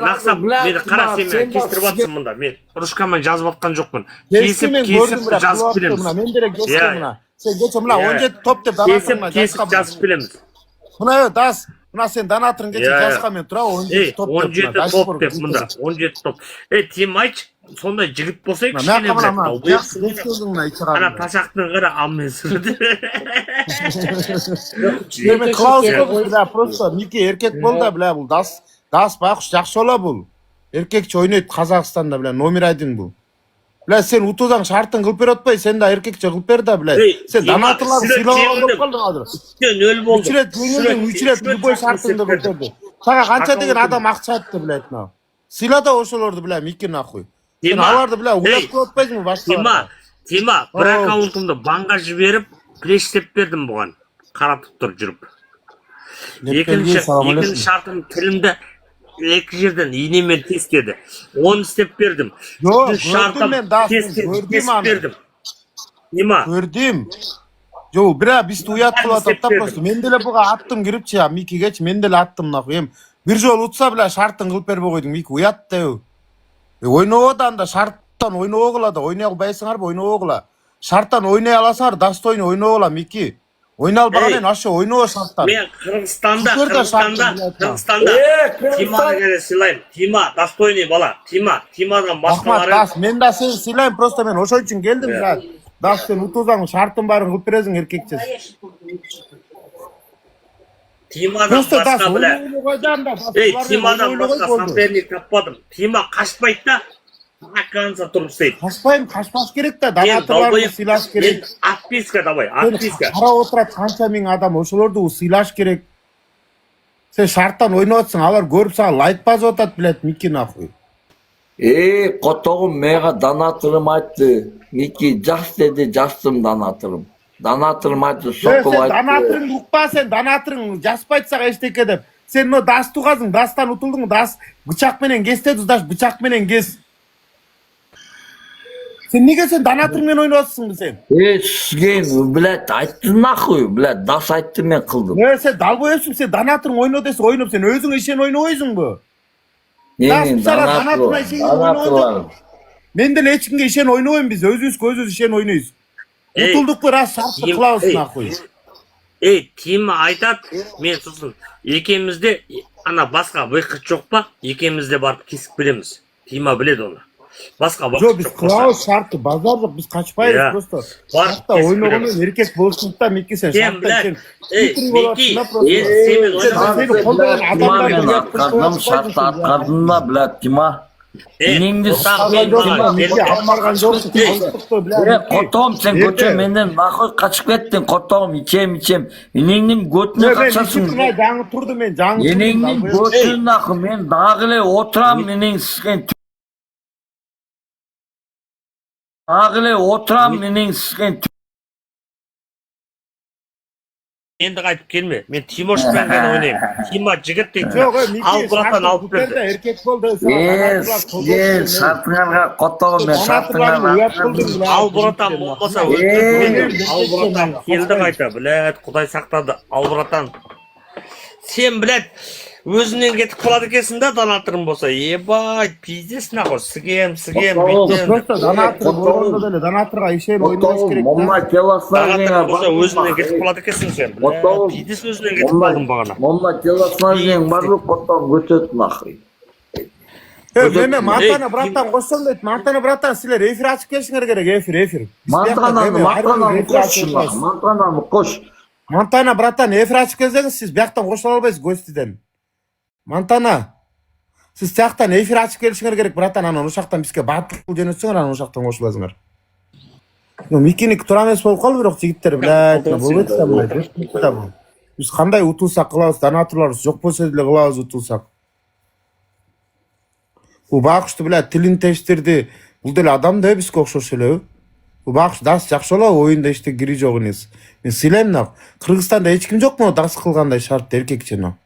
Нақсап мені қара сен мені кестіріп жатсың мұнда. Мен ручкамен жазып жатқан жоқпын. Kesip жазып білеміз. Men direkt geçtim buna. Sen geç mına 17 top dep danatırma. Kesip жазып білеміз. Mına das. Mına sen danatırın geçin жазқа мен тұра 17 top dep. 17 топ деп мұнда. 17 топ. Тим айтшы, сондай жігіт болсай кішкене бір ана ташақтың қара аммен сүрді. Мен Klaus бля просто Мики еркек болды бля бұл das байқұш жақсы ола бұл. Еркекші ойнайды Қазақстанда бля номер 1 бұл. Бля сен утудан шартын қылып беріп отпай, сен да еркекші қылып бер да бля. Сен донатрларды сыйлауға болып қалдың қазір. Нөл болды. 3 рет жеңілдің, 3 рет любой шартыңды көтерді. Саған қанша деген адам ақша айтты бля мынау. Сыйла да ошолорду бля Мики нахуй. Сен аларды бля уйлап қылып отпайсың башқа. Тима, бір аккаунтымды банға жіберіп, плештеп бердім бұған. Қаратып тұр жүріп. Екінші шартым тілімді екі жерден инемен тестеді. 10 істеп бердім. Шартым тестеп бердім. Тима. Көрдім. Жо, бля, бізді уят қылып атып просто. Мен деле бұға аттым кіріпші, Мики кеч, мен деле аттым нахуй. Bir жол ұтса бля шартын қылып беріп қойдың, Мики уят деу. Ойнаудан да шарттан ойнау оғыла да, ойнай албайсыңар ба ойнау оғыла. Шарттан ойнай аласыңар, достойны ойнау оғыла, Мики. Ойнал бағанен ашы ойнау шарттан. Мен Қырғызстанда Тимаға келе сыйлайым. Тима, достойный бала. Тимадан басқалары. Ахмат, мен да сен сыйлайым, просто мен ошой үшін келдім. Дас сен ұтузаң шартын барын қылып бересің еркекчес. Тимадан басқа бля. Тимадан басқа соперник таппадым. Тима қашпайды да. Акканса тұрып істейді. Қашпас керек та, донатрларды сыйлаш керек. Отписка давай, отписка. Қара отырады қанша мың адам, ошолорду сыйлаш керек. Сен шарттан ойнаватсың, алар көріп саған лайк базып атат, блядь, Мики нахуй. Котоғым меға донатырым айтты. Мики жас деді, жастым донатырым. Донатырым айтты, соқыл айтты. Сен донатырың ұқпа, сен донатырың жаспайтсаға ештеке деп. Сен но дас туғазың, дастан ұтылдың, дас бычақменен кестеді, дас бычақменен кес. Sen неге сен донатырмен ойнаватсың сен? Сізген, блядь, айтты нахуй, блядь, дас айтты мен қылдым. Сен далбойсың, сен донатырың ойнау десе ойнап, сен өзің ішен ойнауайсың бұ? Мен донатырларым. Мен де ешкімге ішен ойнауайым біз, өзіз ішен ойнайыз. Ұтылдық бір аз шартты қылауыз нахуй. Тима айтат, мен сосын, екемізде, ана басқа бұйқыт жоқ па, екемізде барып кесіп білеміз. Тима біледі оны. Басқа бақыт жоқ, біз қылауыз шартты, базар жоқ, біз қачпайыз просто. Шартта ойнауғымен еркек болсыңда, Мики сен шартта сен. Мики, шартта атқардымда, блядь, Тима. Енеңді Қотоғым, сен көте менден нақой қачып кеттің, Қотоғым, ичем. Енеңнің көтіне қачасың. Енеңнің көтіне нақы, мен дағыле отырам, менің сізген Ағыле отырам, менің сізген енді қайтып келме, мен Тимошпен ғана ойнайым. Тима жігіт дейді, ал бұраттан алып берді. Шартыңарға Қотоғым, мен шартыңарға ал бұраттан болмаса өтті. Ал бұраттан келді қайта, біләд, Құдай сақтады, ал бұраттан. Сен, біләд, өзінен кетіп қалады екенсің да, донатырың болса, ебай, пиздес нахуй, сігем, Просто донатырға ешер ойнауыз керек. Донатырың болса, өзінен кетіп қалады екенсің сен, пиздес өзінен кетіп қалдың бағана. Момна теласына жең барлық Қотоғым көтет нахуй. Мен Мантана браттан қоссам дейді, Мантана браттан сілер эфир ашып келшіңер керек, эфир. Мантананы қош. Мантана браттан эфир ашып келсеңіз, сіз бияқтан қосыла албайсыз гостиден. Мантана, сіз сияқтан эфир ашып келшіңер керек, браттан, ана ошақтан бізге батыл жөнөтсіңер, ана ошақтан қосыласыңар. Микинікі тұра емес болып қалды, бірақ жігіттер, блядь, бұл кетті. Біз қандай ұтылсақ қылауыз, донатрларыз жоқ болса деле қылауыз ұтылсақ. Бұл бақышты, блядь, тілін тештерді, бұл деле адам да бізге оқшош елеу. Бұл бақыш дас жақшы ола, ойында іште кири жоқ емес. Мен сыйлаймын нақ. Қырғызстанда ешкім жоқ му дас қылғандай шартты еркекчені.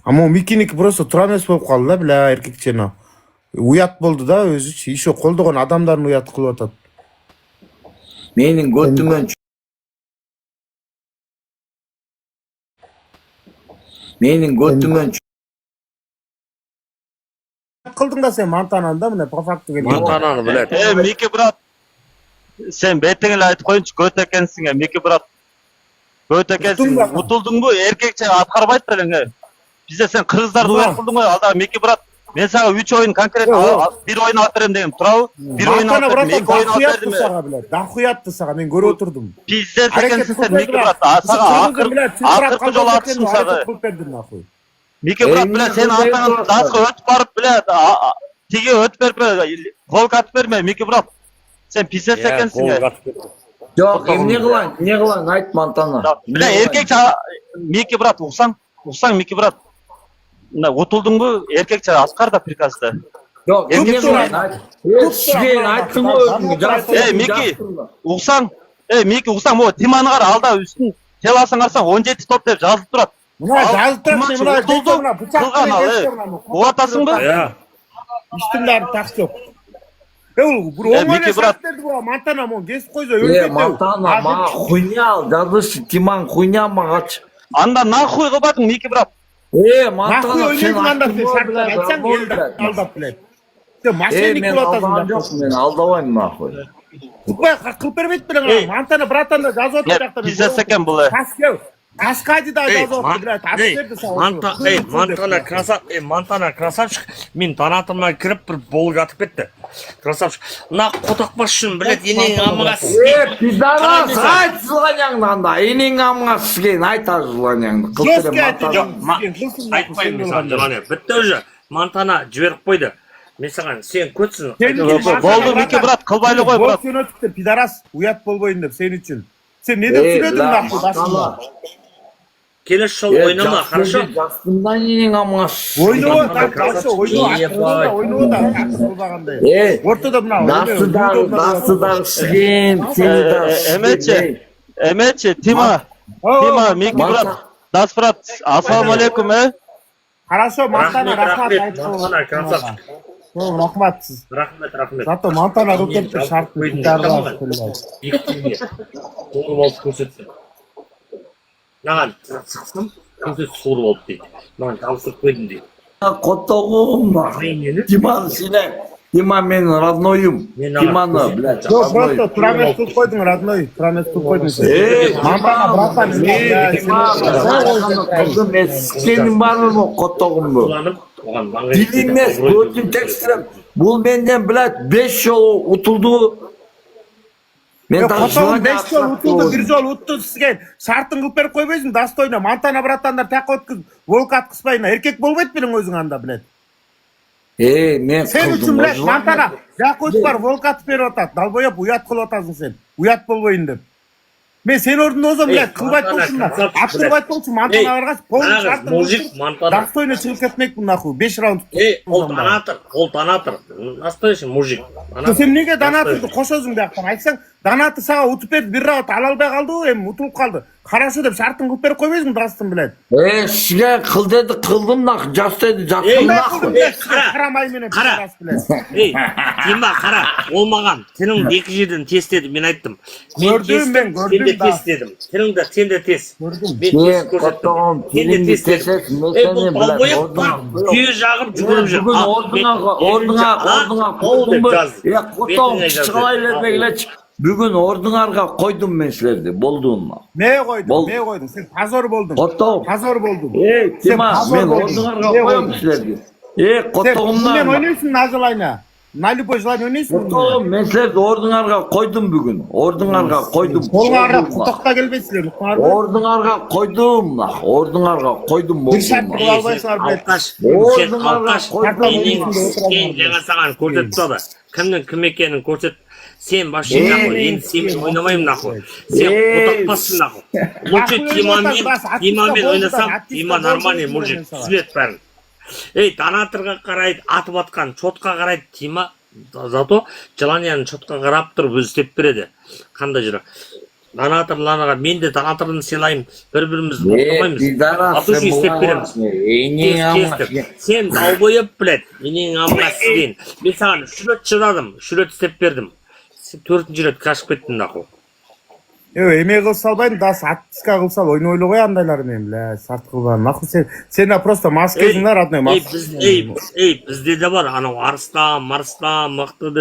Ама Микинікі просто тұра емес болып қалды, бля, еркекчені. Уят болды да, өзі еще қолдыған адамдарын уят қылып атады. Менің көтімен Менің көтіммен Кылдың да сен Монтананы да міне по факту келген. Монтананы білет. Мики брат, sen бетіңе айтып қойыншы, көт екенсің, Мики брат. Көт екенсің, ұтылдың бұ, еркекше атқарбайды білің. Бізде сен қырғыздарды ұятқылдың ғой, алда Мики брат. Мен саған 3 ойын конкретно, bir oyun атырым деген, тұрау. Bir oyun атырым, 2 oyun атырым. Дахуятты саға, мен көріп отырдым. Пиздец екенсің сен, Мики брат. Саға ақырқы жол атышым саға. Мики брат, біле, сен артаңын дасқы өтіп барып, біле, теге өтіп беріп, қол қатып берме, Мики брат. Sen pis ekensің. Жоқ, не қылаң, айт Монтана. Біле, еркекше, Мики брат, ұқсаң, Мики брат. Отылдың бұ, еркекше асқар да приказды. Жоқ, не қылаң, айт. Сізген айттың ғой өзіңі, Мики, ұқсаң, Мики, ұқсаң, о, Тиманығар алда үстін, теласын қарсаң, 17 топ деп жазып тұрады. Мұна жазып тұрады, қылған ал, оғатасың ба? Іштің бәрі тақ жоқ. Мики брат. Монтана, мұн, кесіп қойза, Монтана, ма, хуйня, жазышы, Тиман, хуйня мағач. Анда нахуй қылбадың, Мики брат. Монтана, сен айттың ғой, мен алдаған жоқ, мен алдавайым, нахуй. Қылып бермейді білің, Монтана, братан да жазып отыр. Пиздец екен бұл. Таскади да жазып отыр, Монтана красавчик, мен донатыма кіріп бір бол қатып кетті. Красавчик. Мына қотақпас үшін, білет, енең амыға сізген. Пиздарас, айт желанияңды анда, енең амыға сізген, айта желанияңды. Айтпайым мен саған желания. Бітті уже, Монтана жіберіп қойды. Мен саған, сен көтсің. Болды, Мики брат, қылбайлы ғой, брат. Сен өтіпті, пидарас, ұят болбойын деп, сен үшін. Сен не деп сүреді нақы басында? Келесі жол ойнама, хорошо? Жастымда енең амыға Ойнуы да, ортада мына. Дасыдағы сізген, сені да Эметче, Тима, Мики брат, Дас брат, ассаламу алейкум, Хорошо, Монтана, рахмат Монтана, красавчик. Рахмат сіз. Рахмет. Зато Монтана рұкетті шартты гитарға сөйлейді. Ектіңе, қолы болып көрсетсін. Маған сықсым, көрсет суырып алып дейді. Маған табыстырып қойдым дейді. Қоттауым, Тиман сені, Тиман менің роднойым. Тиманы, блядь, Жоқ, просто турамес тұлып қойдың, родной, турамес тұлып қойдың сен. Монтана, братан, сенің бармын о, қоттауым бұл. Дилимес, көтім текстірім. Бұл менден, блядь, 5 жол ұтылды. Мен Қотауын 5 жол ұтылды, 1 жол ұтты сізген. Шартын қылып беріп қойбайсың, достойна. Монтана, братандар, тақы өткіз, волк атқыспайына. Еркек болбайды білің өзің анда, білет. Мен Сен үшін, білет, Монтана, жақ өтіп бар, волк атып беріп атады. Далбойып, ұят қыл атасың сен. Ұят болбойын деп. Мен сен ордың озым, білет, қылбайт болшын. Аптырбайт болшын, Монтана арғаш, полын шартын ұтты. Достойна шығып кетмек бұл нахуй, 5 раунд. Ол донатор, настоящий мужик. Сен неге донатырды қош өзің дақтан айтсаң, донаты саға ұтып берді, 1 раунд ала албай қалды ғой, ұтылып қалды. Қарашы деп шартын қылып беріп қойбайсың, дастын білет. Сізге қыл деді, қылдым нақ, жас деді, жастым нақ. Тима, қара, ол маған, сенің 2 жерден тес деді, мен айттым. Мен де тес дедім. Сен де тес. Мен қоттауым, теліңді тесесің, мен сені білет. Күйе жағып жүгіріп жүр. Ордыңа қойдым бұл. Қоттауым, шығалай бермегілет. Бүгін ордыңарға қойдым мен сілерді, болдың ма? Не қойдың? Сен пазор болдың. Қоттауым. Пазор болдың. Тима, мен ордыңарға қойым сілерді. Қоттауымнан. Сен ойнайсың назылайна. На любой желание ойнайсың. Қоттауым, мен сілерді ордыңарға қойдым бүгін. Ордыңарға қойдым. Қолыңарға құтақта келбейсілер. Ордыңарға қойдым. Ордыңарға қойдым. Сен жаңа саған көрсетіп тұрады. Кімнің кім екенін көрсет. Сен башын нахуй, енді сенмен ойнамайым нахуй. Сен қотақпассың нахуй. Лучше Тимамен ойнасам, Тима нормальный мужик, түсінет бәрін. Донаторға қарайды, атып атқан, чотқа қарайды, Тима, зато желанияны чотқа қарап тұрып өзі істеп береді. Қандай жүрі. Донаторларға, мен де донаторын сыйлаймын, бір-бірімізді қоқтамаймыз. Атушы істеп береміз. Сен далбойып білет, енең амға сізден. Мен саған 3 рет жырадым, 3 рет істеп бердім. 4-ші рет қашып кеттің нақыл. Эме кылып салбайын, да отписка кылып сал, ойнойлу кой андайлар менен, бля, сарт кылбан. Нахуй сен просто мас кезиңде родной, мас. Bizde de var, ana Arslan, Marslan, mıktı